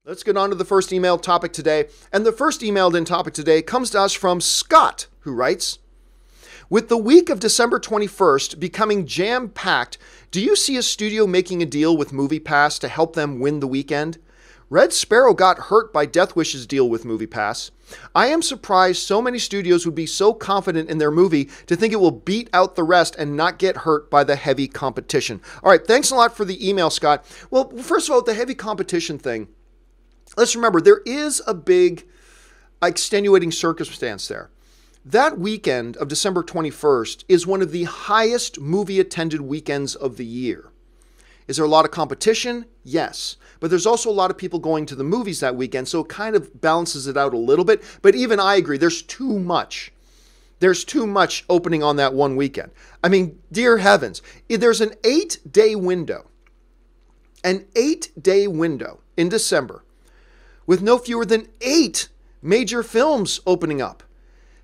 Let's get on to the first email topic today. And the first emailed in topic today comes to us from Scott, who writes, with the week of December 21st becoming jam-packed, do you see a studio making a deal with MoviePass to help them win the weekend? Red Sparrow got hurt by Death Wish's deal with MoviePass. I am surprised so many studios would be so confident in their movie to think it will beat out the rest and not get hurt by the heavy competition. All right, thanks a lot for the email, Scott. Well, first of all, the heavy competition thing, let's remember there is a big extenuating circumstance there. That weekend of December 21st is one of the highest movie-attended weekends of the year. Is there a lot of competition? Yes. But there's also a lot of people going to the movies that weekend, so it kind of balances it out a little bit. But even I agree, there's too much. There's too much opening on that one weekend. I mean, dear heavens, there's an 8-day window. An 8-day window in December with no fewer than 8 major films opening up.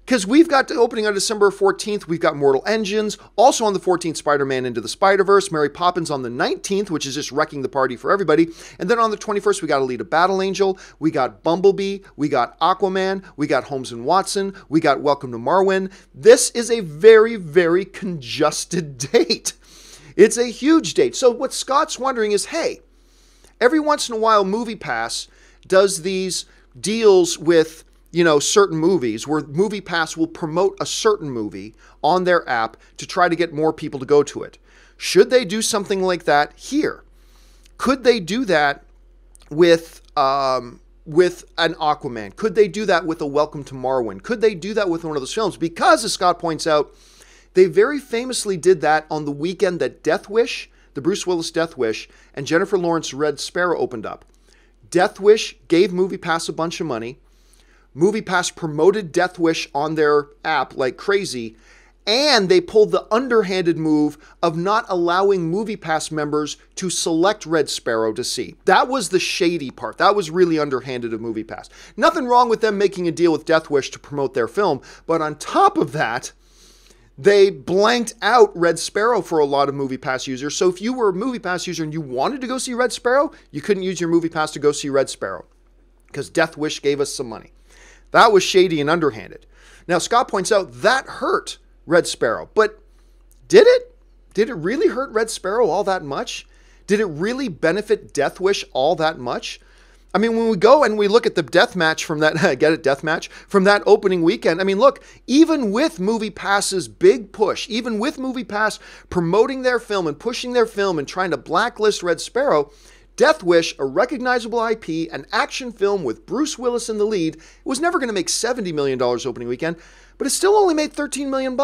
Because we've got opening on December 14th, we've got Mortal Engines. Also on the 14th, Spider-Man Into the Spider-Verse. Mary Poppins on the 19th, which is just wrecking the party for everybody. And then on the 21st, we got Alita Battle Angel. We got Bumblebee. We got Aquaman. We got Holmes and Watson. We got Welcome to Marwen. This is a very, very congested date. It's a huge date. So what Scott's wondering is, hey, every once in a while, MoviePass does these deals with certain movies where MoviePass will promote a certain movie on their app to try to get more people to go to it. Should they do something like that here? Could they do that with an Aquaman? Could they do that with a Welcome to Marwen? Could they do that with one of those films? Because, as Scott points out, they very famously did that on the weekend that Death Wish, the Bruce Willis Death Wish, and Jennifer Lawrence Red Sparrow opened up. Death Wish gave MoviePass a bunch of money. MoviePass promoted Death Wish on their app like crazy, and they pulled the underhanded move of not allowing MoviePass members to select Red Sparrow to see. That was the shady part. That was really underhanded of MoviePass. Nothing wrong with them making a deal with Death Wish to promote their film, but on top of that, they blanked out Red Sparrow for a lot of MoviePass users. So if you were a MoviePass user and you wanted to go see Red Sparrow, you couldn't use your MoviePass to go see Red Sparrow because Death Wish gave us some money. That was shady and underhanded. Now, Scott points out that hurt Red Sparrow, but did it? Did it really hurt Red Sparrow all that much? Did it really benefit Death Wish all that much? I mean, when we go and we look at the death match from that, get it, death match, from that opening weekend, I mean, look, even with MoviePass's big push, even with MoviePass promoting their film and pushing their film and trying to blacklist Red Sparrow, Death Wish, a recognizable IP, an action film with Bruce Willis in the lead, was never going to make $70 million opening weekend, but it still only made $13 million.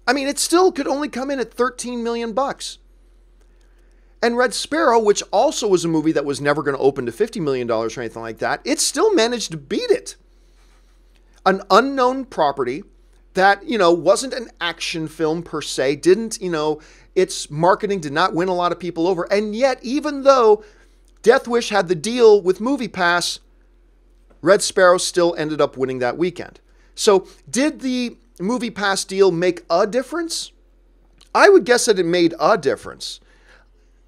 I mean, it still could only come in at $13 million. And Red Sparrow, which also was a movie that was never going to open to $50 million or anything like that, it still managed to beat it. An unknown property that, wasn't an action film per se, didn't, its marketing did not win a lot of people over. And yet, even though Death Wish had the deal with MoviePass, Red Sparrow still ended up winning that weekend. So did the MoviePass deal make a difference? I would guess that it made a difference.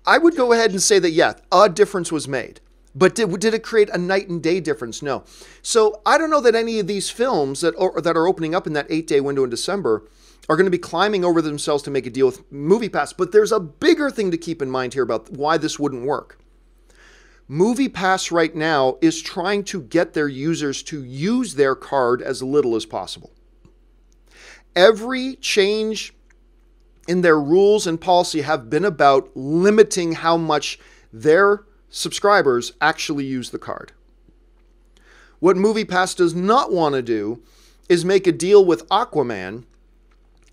I would go ahead and say that, yeah, a difference was made. But did it create a night and day difference? No. So I don't know that any of these films that are opening up in that 8-day window in December are going to be climbing over themselves to make a deal with MoviePass. But there's a bigger thing to keep in mind here about why this wouldn't work. MoviePass right now is trying to get their users to use their card as little as possible. Every change in their rules and policy have been about limiting how much their subscribers actually use the card. What MoviePass does not want to do is make a deal with Aquaman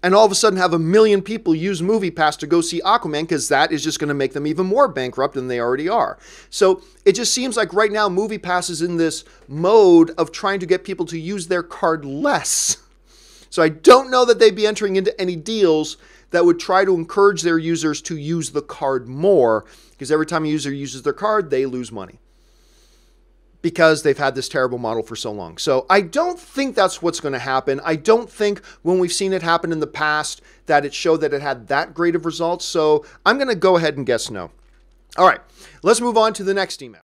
and all of a sudden have 1 million people use MoviePass to go see Aquaman, because that is just going to make them even more bankrupt than they already are. So it just seems like right now MoviePass is in this mode of trying to get people to use their card less. So I don't know that they'd be entering into any deals that would try to encourage their users to use the card more, because every time a user uses their card, they lose money because they've had this terrible model for so long. So I don't think that's what's going to happen. I don't think when we've seen it happen in the past that it showed that it had that great of results. So I'm going to go ahead and guess no. All right, let's move on to the next email.